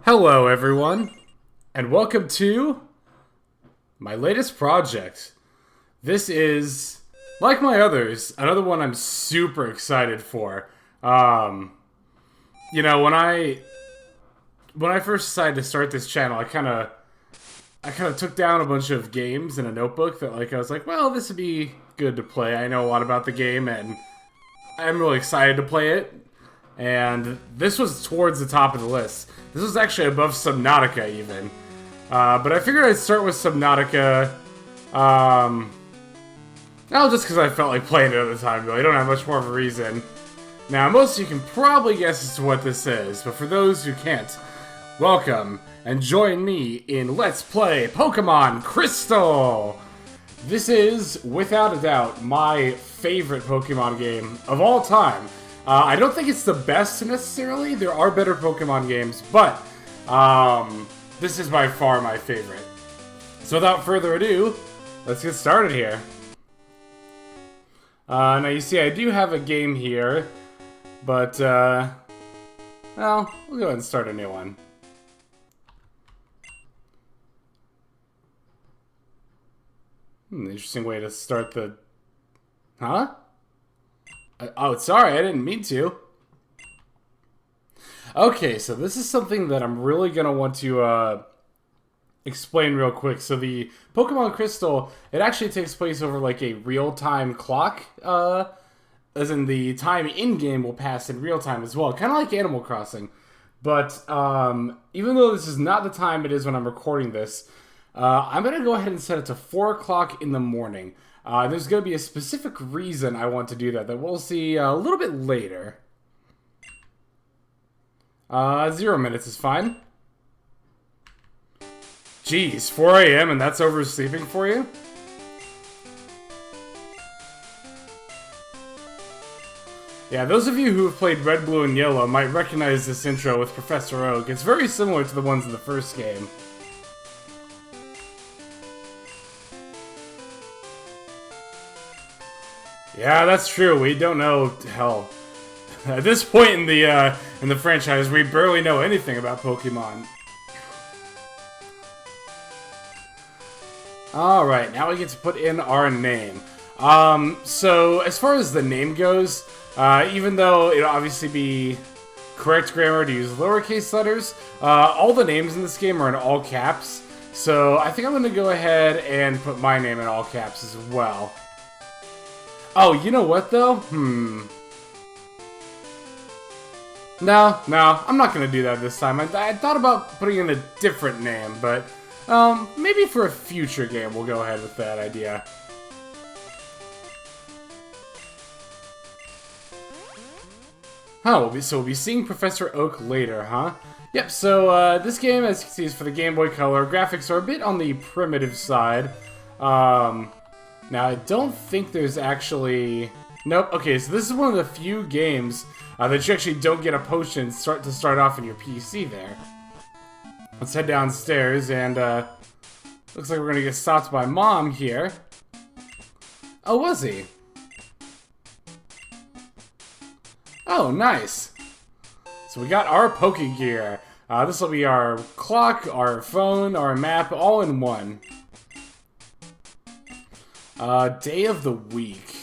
Hello everyone, and welcome to my latest project. This is, like my others, another one I'm super excited for. You know, when I first decided to start this channel, I kind of took down a bunch of games in a notebook that I was like, well, this would be good to play. I know a lot about the game, and I'm really excited to play it. And this was towards the top of the list. This was actually above Subnautica, even. But I figured I'd start with Subnautica. Not just because I felt like playing it at the time, though. I don't have much more of a reason. Now, most of you can probably guess as to what this is, but for those who can't, welcome and join me in Let's Play Pokemon Crystal! This is, without a doubt, my favorite Pokemon game of all time. I don't think it's the best necessarily. There are better Pokemon games, but this is by far my favorite. So without further ado, let's get started here. Now you see I do have a game here, but well, we'll go ahead and start a new one. Interesting way to start the... Huh? Oh, sorry, I didn't mean to. Okay, so this is something that I'm really going to want to explain real quick. So the Pokemon Crystal, it actually takes place over like a real-time clock, as in the time in-game will pass in real time as well, kind of like Animal Crossing. But even though this is not the time it is when I'm recording this, I'm going to go ahead and set it to 4 o'clock in the morning. There's going to be a specific reason I want to do that we'll see a little bit later. 0 minutes is fine. Jeez, 4 a.m. and that's oversleeping for you? Yeah, those of you who have played Red, Blue, and Yellow might recognize this intro with Professor Oak. It's very similar to the ones in the first game. Yeah, that's true. We don't know, hell. At this point in the franchise, we barely know anything about Pokemon. Alright, now we get to put in our name. So, as far as the name goes, even though it'll obviously be correct grammar to use lowercase letters, all the names in this game are in all caps. So, I think I'm going to go ahead and put my name in all caps as well. Oh, you know what, though? No, I'm not going to do that this time. I thought about putting in a different name, but maybe for a future game we'll go ahead with that idea. Oh, so we'll be seeing Professor Oak later, huh? Yep, so this game, as you can see, is for the Game Boy Color. Graphics are a bit on the primitive side. Now, I don't think there's actually... Nope. Okay, so this is one of the few games that you actually don't get a potion to start off in your PC there. Let's head downstairs, and looks like we're gonna get stopped by Mom here. Oh, was he? Oh, nice. So we got our Pokegear. This will be our clock, our phone, our map, all in one. Day of the week.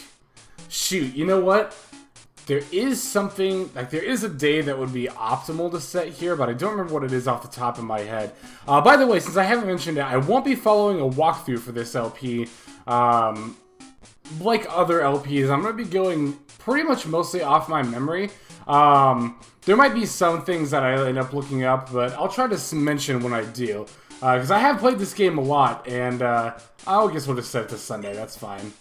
Shoot, you know what? There is something, there is a day that would be optimal to set here, but I don't remember what it is off the top of my head. By the way, since I haven't mentioned it, I won't be following a walkthrough for this LP. Like other LPs, I'm going to be going pretty much mostly off my memory. There might be some things that I end up looking up, but I'll try to mention when I do. Because I have played this game a lot, and I guess we'll just set it to Sunday, that's fine.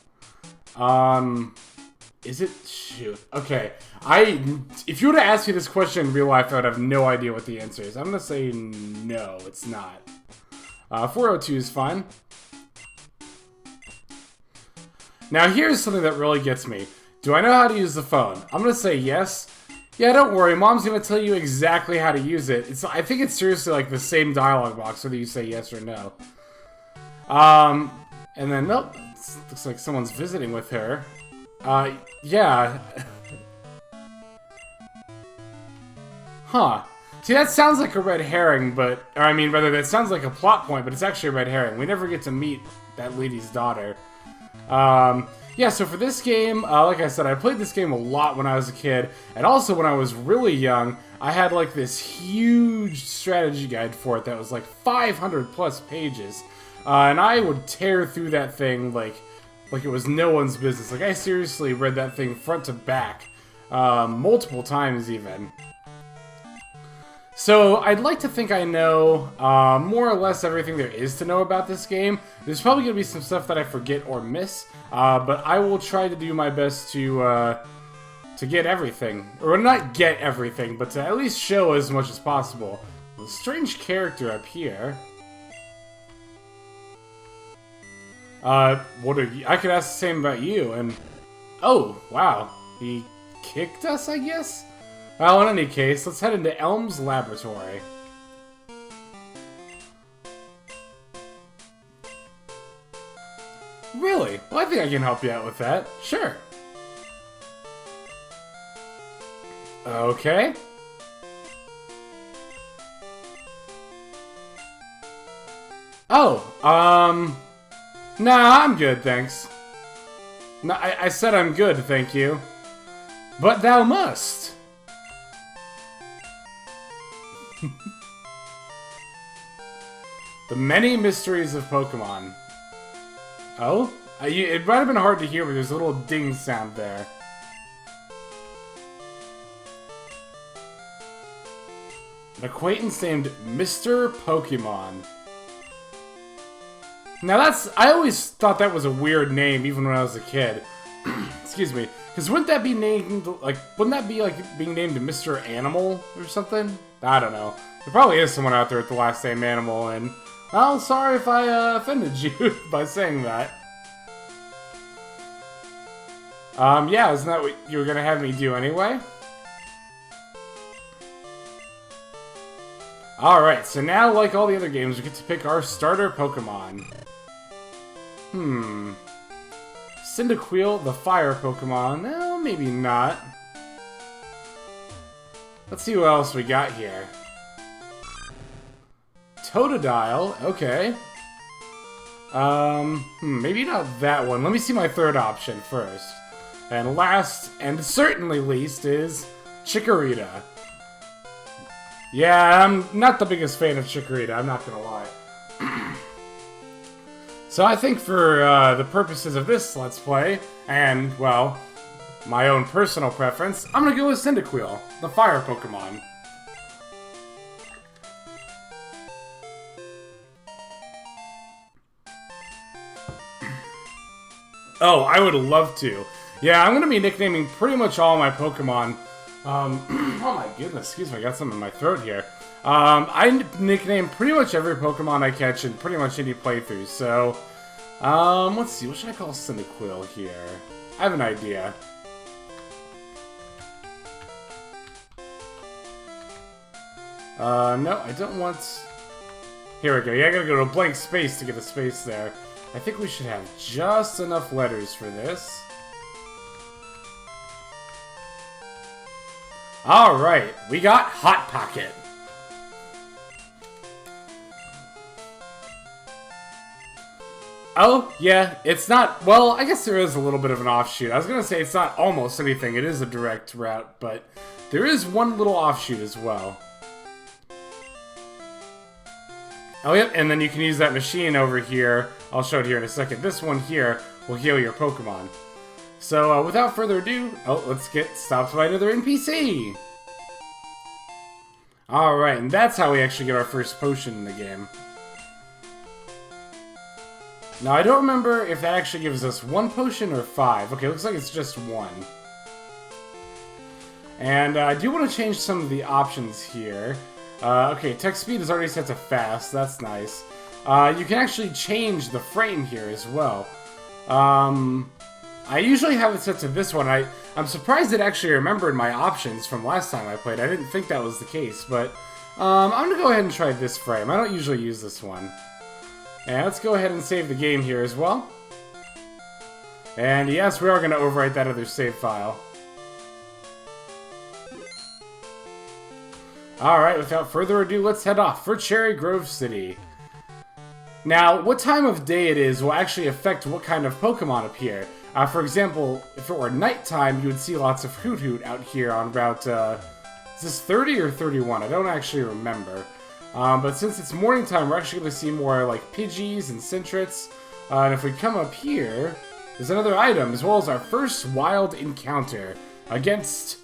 Is it? Shoot. Okay. If you were to ask me this question in real life, I would have no idea what the answer is. I'm gonna say no, it's not. 402 is fine. Now here's something that really gets me. Do I know how to use the phone? I'm gonna say yes. Yeah, don't worry, Mom's gonna tell you exactly how to use it. I think it's seriously like the same dialogue box, whether you say yes or no. And then, nope, looks like someone's visiting with her. Yeah. Huh. See, that sounds like a red herring, but... Or, I mean, rather, that sounds like a plot point, but it's actually a red herring. We never get to meet that lady's daughter. Yeah, so for this game, like I said, I played this game a lot when I was a kid, and also when I was really young, I had, like, this huge strategy guide for it that was, like, 500 plus pages. And I would tear through that thing like it was no one's business. Like, I seriously read that thing front to back, multiple times even. So, I'd like to think I know more or less everything there is to know about this game. There's probably going to be some stuff that I forget or miss, but I will try to do my best to get everything. Or not get everything, but to at least show as much as possible. A strange character up here. What are you? I could ask the same about you, and... Oh, wow. He kicked us, I guess? Well, in any case, let's head into Elm's laboratory. Really? Well, I think I can help you out with that. Sure. Okay. Oh, nah, I'm good, thanks. No, I said I'm good, thank you. But thou must. The many mysteries of Pokemon. Oh? It might have been hard to hear, but there's a little ding sound there. An acquaintance named Mr. Pokemon. Now I always thought that was a weird name, even when I was a kid. Excuse me. Because wouldn't that be being named Mr. Animal or something? I don't know. There probably is someone out there with the last name Animal, and... Well, sorry if I offended you by saying that. Yeah, isn't that what you were gonna have me do anyway? Alright, so now, like all the other games, we get to pick our starter Pokemon. Cyndaquil, the fire Pokemon. No, maybe not. Let's see what else we got here. Totodile, okay. Maybe not that one. Let me see my third option first. And last, and certainly least, is Chikorita. Yeah, I'm not the biggest fan of Chikorita, I'm not gonna lie. So I think for the purposes of this Let's Play, and, well, my own personal preference, I'm gonna go with Cyndaquil, the fire Pokemon. Oh, I would love to. Yeah, I'm gonna be nicknaming pretty much all my Pokemon. Oh my goodness, excuse me, I got something in my throat here. I nickname pretty much every Pokemon I catch in pretty much any playthrough, so... let's see, what should I call Cyndaquil here? I have an idea. No, I don't want... Here we go, yeah, I gotta go to a blank space to get a space there. I think we should have just enough letters for this. Alright, we got Hot Pocket. Oh, yeah, it's not... Well, I guess there is a little bit of an offshoot. I was gonna say it's not almost anything. It is a direct route, but there is one little offshoot as well. Oh, yep, and then you can use that machine over here. I'll show it here in a second. This one here will heal your Pokemon. So, without further ado, let's get stopped by another NPC! Alright, and that's how we actually get our first potion in the game. Now, I don't remember if that actually gives us 1 potion or 5. Okay, looks like it's just 1. And I do want to change some of the options here. Okay, text speed is already set to fast. That's nice. You can actually change the frame here as well. I usually have it set to this one. I'm surprised it actually remembered my options from last time I played. I didn't think that was the case, but I'm going to go ahead and try this frame. I don't usually use this one. And let's go ahead and save the game here as well. And yes, we are going to overwrite that other save file. Alright, without further ado, let's head off for Cherry Grove City. Now, what time of day it is will actually affect what kind of Pokemon appear. For example, if it were nighttime, you would see lots of Hoot Hoot out here on Route, is this 30 or 31? I don't actually remember. But since it's morning time, we're actually going to see more like Pidgeys and Centrets. And if we come up here, there's another item, as well as our first wild encounter against...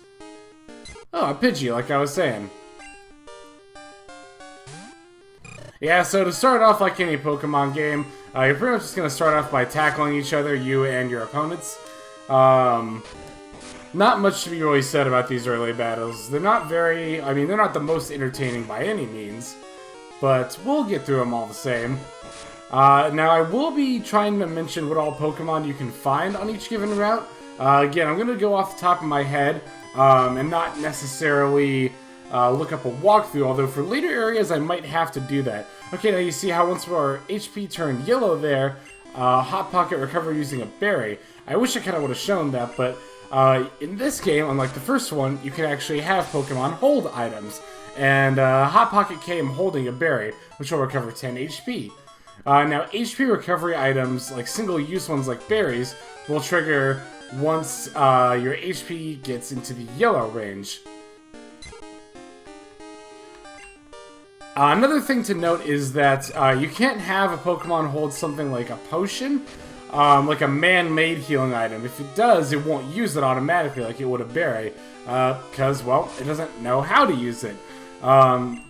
oh, a Pidgey, like I was saying. Yeah, so to start off like any Pokemon game, you're pretty much just going to start off by tackling each other, you and your opponents. Not much to be really said about these early battles. They're not very... I mean, they're not the most entertaining by any means, but we'll get through them all the same. Now, I will be trying to mention what all Pokemon you can find on each given route. Again, I'm going to go off the top of my head, and not necessarily... look up a walkthrough, although for later areas I might have to do that. Okay, now you see how once our HP turned yellow there, Hot Pocket recovered using a berry. I wish I kind of would have shown that, but in this game, unlike the first one, you can actually have Pokemon hold items. And Hot Pocket came holding a berry, which will recover 10 HP. Now, HP recovery items, like single-use ones like berries, will trigger once your HP gets into the yellow range. Another thing to note is that you can't have a Pokemon hold something like a potion, like a man-made healing item. If it does, it won't use it automatically like it would a berry, because, well, it doesn't know how to use it.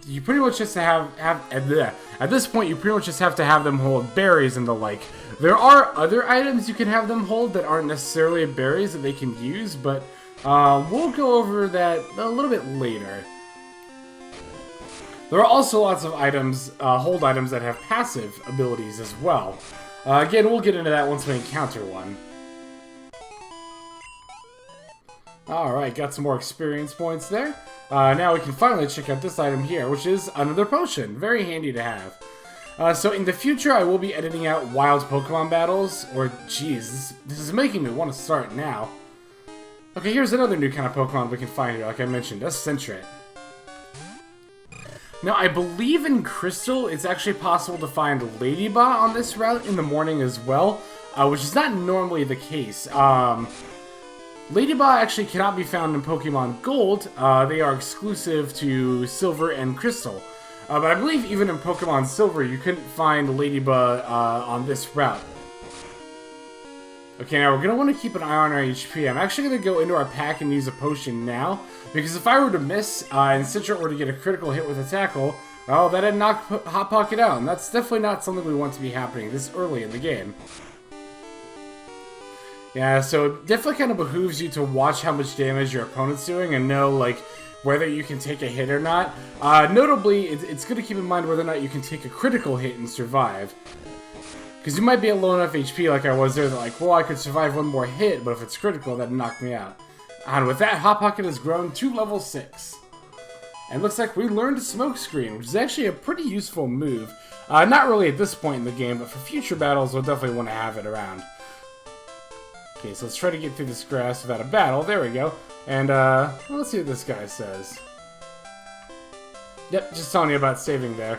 You pretty much just at this point, you pretty much just have to have them hold berries and the like. There are other items you can have them hold that aren't necessarily berries that they can use, but we'll go over that a little bit later. There are also lots of items, hold items that have passive abilities as well. Again, we'll get into that once we encounter one. Alright, got some more experience points there. Now we can finally check out this item here, which is another potion. Very handy to have. So in the future, I will be editing out wild Pokemon battles, or geez, this is making me want to start now. Okay, here's another new kind of Pokemon we can find here, like I mentioned, a Centret. Now, I believe in Crystal, it's actually possible to find Ladybug on this route in the morning as well, which is not normally the case. Ladybug actually cannot be found in Pokemon Gold. They are exclusive to Silver and Crystal. But I believe even in Pokemon Silver, you couldn't find Ladybug on this route. Okay, now we're going to want to keep an eye on our HP. I'm actually going to go into our pack and use a potion now, because if I were to miss and Centret were to get a critical hit with a tackle, well, that'd knock Hot Pocket out, and that's definitely not something we want to be happening this early in the game. Yeah, so it definitely kind of behooves you to watch how much damage your opponent's doing and know, like, whether you can take a hit or not. Notably, it's good to keep in mind whether or not you can take a critical hit and survive. Because you might be at low enough HP like I was there that like, well, I could survive one more hit, but if it's critical, that'd knock me out. And with that, Hot Pocket has grown to level 6. And looks like we learned Smokescreen, which is actually a pretty useful move. Not really at this point in the game, but for future battles, we'll definitely want to have it around. Okay, so let's try to get through this grass without a battle. There we go. And, let's see what this guy says. Yep, just telling you about saving there.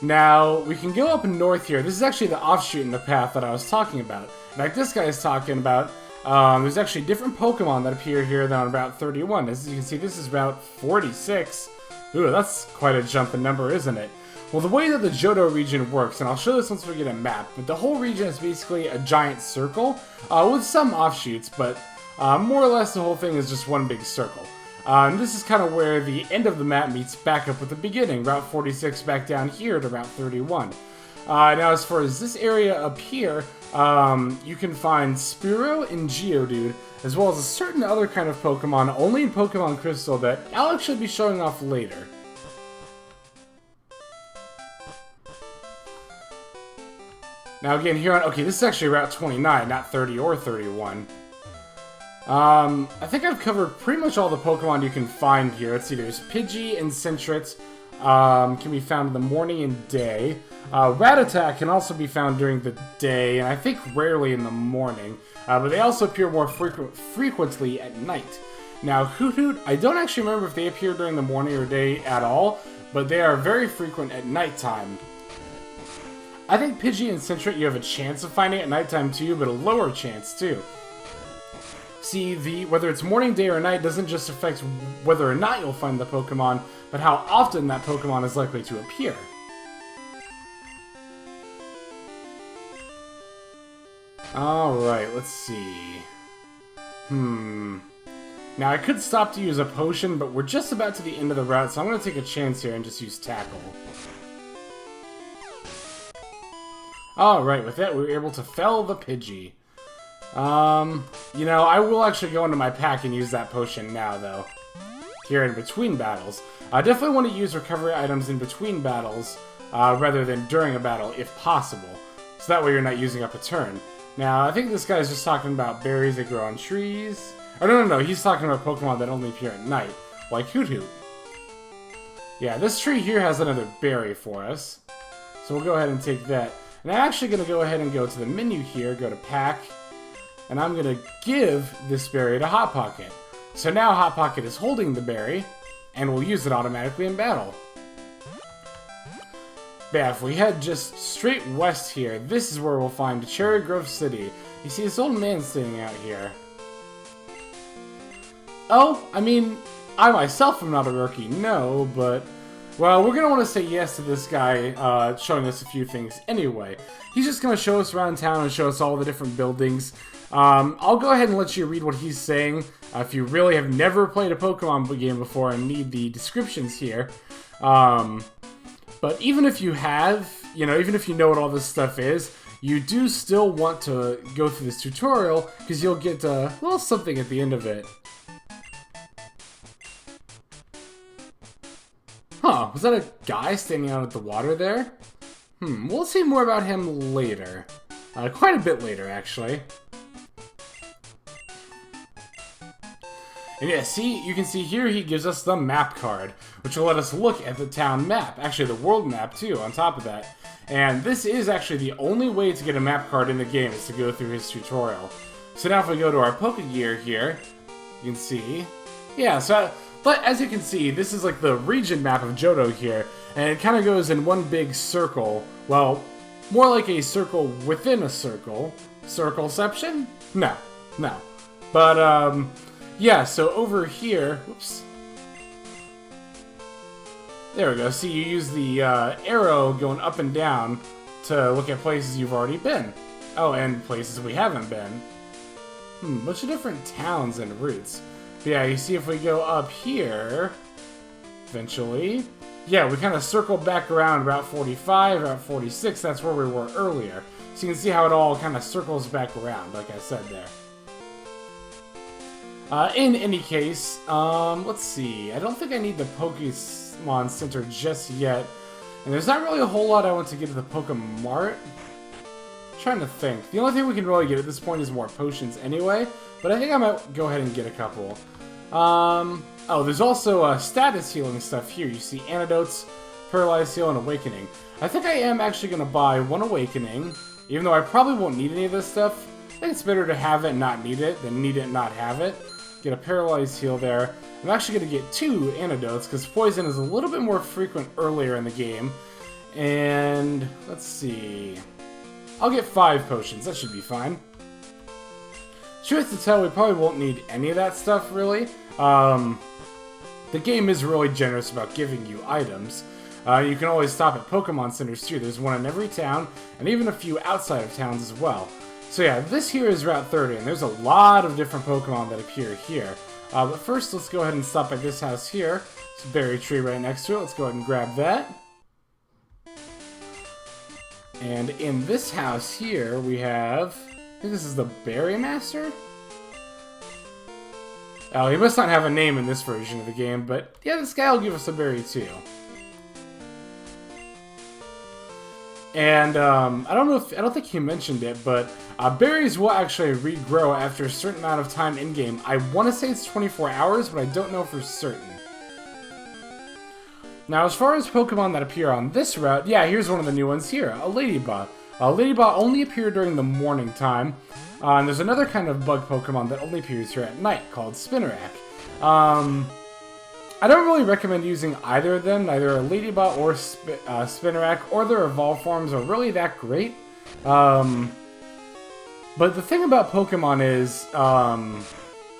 Now, we can go up north here. This is actually the offshoot in the path that I was talking about. Like this guy is talking about, there's actually different Pokemon that appear here than on Route 31. As you can see, this is Route 46. Ooh, that's quite a jump in number, isn't it? Well, the way that the Johto region works, and I'll show this once we get a map, but the whole region is basically a giant circle, with some offshoots, but more or less the whole thing is just one big circle. And this is kind of where the end of the map meets back up with the beginning, Route 46 back down here to Route 31. Now, as far as this area up here, you can find Spearow and Geodude, as well as a certain other kind of Pokemon only in Pokemon Crystal that I'll actually be showing off later. Now again, here on... Okay, this is actually Route 29, not 30 or 31. I think I've covered pretty much all the Pokemon you can find here. Let's see, there's Pidgey and Centret, can be found in the morning and day. Rattata can also be found during the day, and I think rarely in the morning. But they also appear more frequently at night. Now, Hoot Hoot, I don't actually remember if they appear during the morning or day at all, but they are very frequent at nighttime. I think Pidgey and Centric you have a chance of finding at nighttime too, but a lower chance too. See, whether it's morning, day, or night doesn't just affect whether or not you'll find the Pokemon, but how often that Pokemon is likely to appear. Alright, let's see. Now, I could stop to use a potion, but we're just about to the end of the route, so I'm going to take a chance here and just use Tackle. Alright, with that, we were able to fell the Pidgey. You know, I will actually go into my pack and use that potion now, though. Here in between battles. I definitely want to use recovery items in between battles, rather than during a battle, if possible. So that way you're not using up a turn. Now, I think this guy's just talking about berries that grow on trees. Oh, no, he's talking about Pokemon that only appear at night, like Hoot Hoot. Yeah, this tree here has another berry for us. So we'll go ahead and take that. And I'm actually going to go ahead and go to the menu here, go to Pack, and I'm going to give this berry to Hot Pocket. So now Hot Pocket is holding the berry, and we'll use it automatically in battle. Yeah, if we head just straight west here, this is where we'll find Cherry Grove City. You see this old man standing out here. Oh, I mean, I myself am not a rookie, no, but... Well, we're going to want to say yes to this guy showing us a few things anyway. He's just going to show us around town and show us all the different buildings. I'll go ahead and let you read what he's saying if you really have never played a Pokemon game before and need the descriptions here. But even if you have, you know, even if you know what all this stuff is, you do still want to go through this tutorial because you'll get a little something at the end of it. Huh, was that a guy standing out at the water there? We'll see more about him later. Quite a bit later, actually. And yeah, see, you can see here he gives us the map card, which will let us look at the town map. Actually, the world map, too, on top of that. And this is actually the only way to get a map card in the game, is to go through his tutorial. So now if we go to our Pokegear here, you can see... Yeah, so... But as you can see, this is like the region map of Johto here, and it kind of goes in one big circle. Well, more like a circle within a circle. Circleception? No. But, yeah, so over here, whoops. There we go. See, you use the arrow going up and down to look at places you've already been. Oh, and places we haven't been. Bunch of different towns and routes. But yeah, you see if we go up here, eventually, yeah, we kind of circle back around Route 45, Route 46, that's where we were earlier. So you can see how it all kind of circles back around, like I said there. In any case, let's see, I don't think I need the Pokemon Center just yet. And there's not really a whole lot I want to get at the Pokemart. Trying to think. The only thing we can really get at this point is more potions anyway, but I think I might go ahead and get a couple. Oh, there's also status healing stuff here. You see antidotes, paralyzed heal, and awakening. I think I am actually going to buy one awakening, even though I probably won't need any of this stuff. I think it's better to have it and not need it than need it and not have it. Get a paralyzed heal there. I'm actually going to get 2 antidotes because poison is a little bit more frequent earlier in the game. And let's see... I'll get 5 potions, that should be fine. Truth to tell, we probably won't need any of that stuff, really. The game is really generous about giving you items. You can always stop at Pokemon Centers, too. There's one in every town, and even a few outside of towns as well. So yeah, this here is Route 30, and there's a lot of different Pokemon that appear here. But first, let's go ahead and stop at this house here. There's a berry tree right next to it. Let's go ahead and grab that. And in this house here, we have... I think this is the Berry Master? Oh, he must not have a name in this version of the game, but yeah, this guy will give us a berry too. And I don't think he mentioned it, but berries will actually regrow after a certain amount of time in-game. I want to say it's 24 hours, but I don't know for certain. Now, as far as Pokemon that appear on this route, yeah, here's one of the new ones here, a Ladybot. Ladybot only appeared during the morning time, and there's another kind of bug Pokemon that only appears here at night, called Spinarak. I don't really recommend using either of them. Neither a Ladybot or Spinarak or their evolved forms are really that great. But the thing about Pokemon is,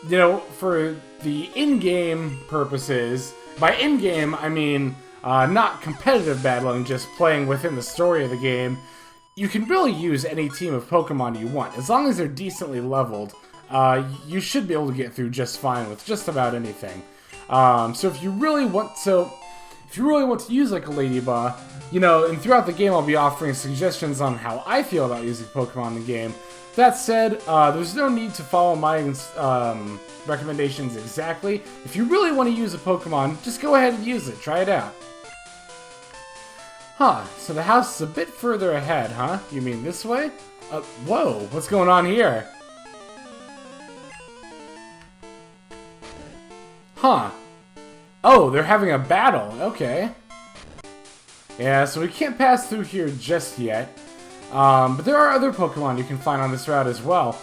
you know, for the in-game purposes, by in-game I mean not competitive battling, just playing within the story of the game, you can really use any team of Pokemon you want. As long as they're decently leveled, you should be able to get through just fine with just about anything. So if you really want to use like a Ladybug, you know, and throughout the game I'll be offering suggestions on how I feel about using Pokemon in the game. That said, there's no need to follow my recommendations exactly. If you really want to use a Pokemon, just go ahead and use it. Try it out. Huh, so the house is a bit further ahead, huh? You mean this way? Whoa, what's going on here? Huh. Oh, they're having a battle. Okay. Yeah, so we can't pass through here just yet. But there are other Pokemon you can find on this route as well.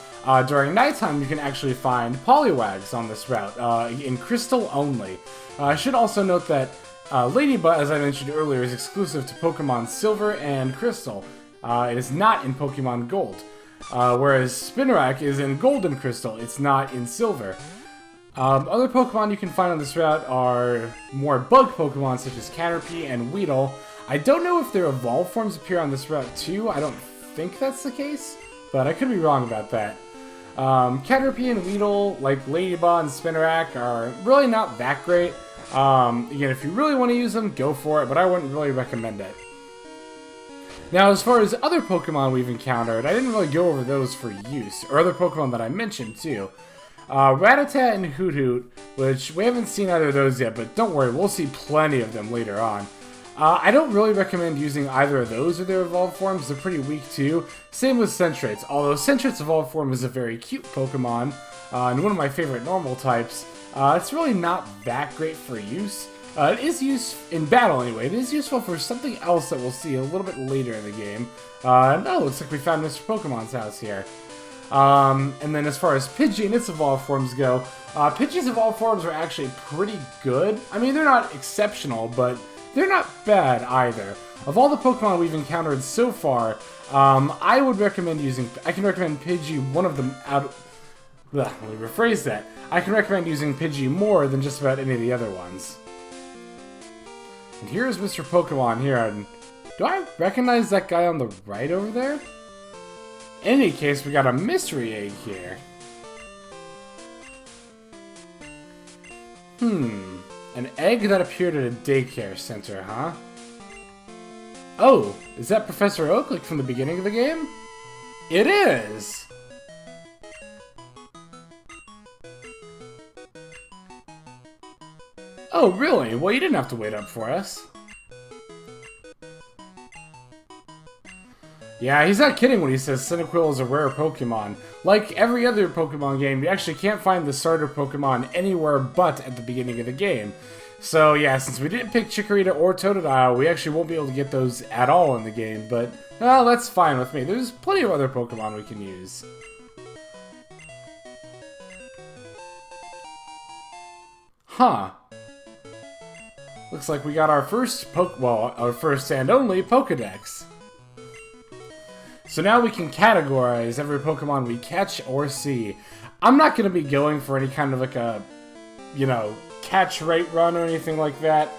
During nighttime, you can actually find Poliwags on this route, in Crystal only. I should also note that Ladybug, as I mentioned earlier, is exclusive to Pokemon Silver and Crystal. It is not in Pokemon Gold. Whereas Spinarak is in Gold and Crystal. It's not in Silver. Other Pokemon you can find on this route are more bug Pokemon such as Caterpie and Weedle. I don't know if their evolved forms appear on this route too. I don't think that's the case, but I could be wrong about that. Caterpie and Weedle, like Ladybug and Spinarak, are really not that great. Again, if you really want to use them, go for it, but I wouldn't really recommend it. Now, as far as other Pokemon we've encountered, I didn't really go over those for use, or other Pokemon that I mentioned too. Rattata and Hoot Hoot, which we haven't seen either of those yet, but don't worry, we'll see plenty of them later on. I don't really recommend using either of those or their evolved forms. They're pretty weak too. Same with Sentret's, although Sentret's evolved form is a very cute Pokemon, and one of my favorite normal types. It's really not that great for use. It is used in battle anyway. It is useful for something else that we'll see a little bit later in the game. Oh, looks like we found Mr. Pokemon's house here. And then as far as Pidgey and its evolved forms go, Pidgey's evolved forms are actually pretty good. I mean, they're not exceptional, but they're not bad either. Of all the Pokemon we've encountered so far, I can recommend Pidgey one of them out. Let me rephrase that. I can recommend using Pidgey more than just about any of the other ones. And here's Mr. Pokemon here, and do I recognize that guy on the right over there? In any case, we got a mystery egg here. An egg that appeared at a daycare center, huh? Oh, is that Professor Oak, like from the beginning of the game? It is! Oh, really? Well, you didn't have to wait up for us. Yeah, he's not kidding when he says Cyndaquil is a rare Pokemon. Like every other Pokemon game, you actually can't find the starter Pokemon anywhere but at the beginning of the game. So yeah, since we didn't pick Chikorita or Totodile, we actually won't be able to get those at all in the game, but well, that's fine with me. There's plenty of other Pokemon we can use. Huh. Looks like we got our first our first and only Pokedex. So now we can categorize every Pokemon we catch or see. I'm not going to be going for any kind of like a, you know, catch rate run or anything like that.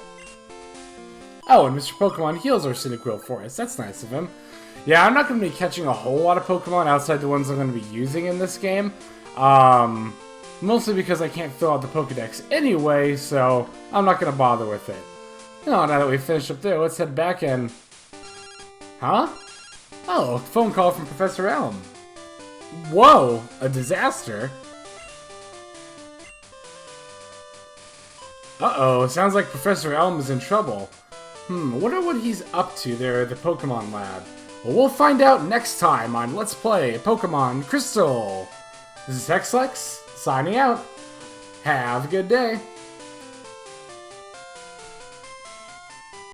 Oh, and Mr. Pokemon heals our Cyndaquil for us. That's nice of him. Yeah, I'm not going to be catching a whole lot of Pokemon outside the ones I'm going to be using in this game. Mostly because I can't fill out the Pokedex anyway, so I'm not going to bother with it. Oh, now that we've finished up there, let's head back and... Huh? Oh, a phone call from Professor Elm. Whoa, a disaster? Uh-oh, it sounds like Professor Elm is in trouble. I wonder what he's up to there at the Pokemon Lab. Well, we'll find out next time on Let's Play Pokemon Crystal. This is Hexlex, signing out. Have a good day.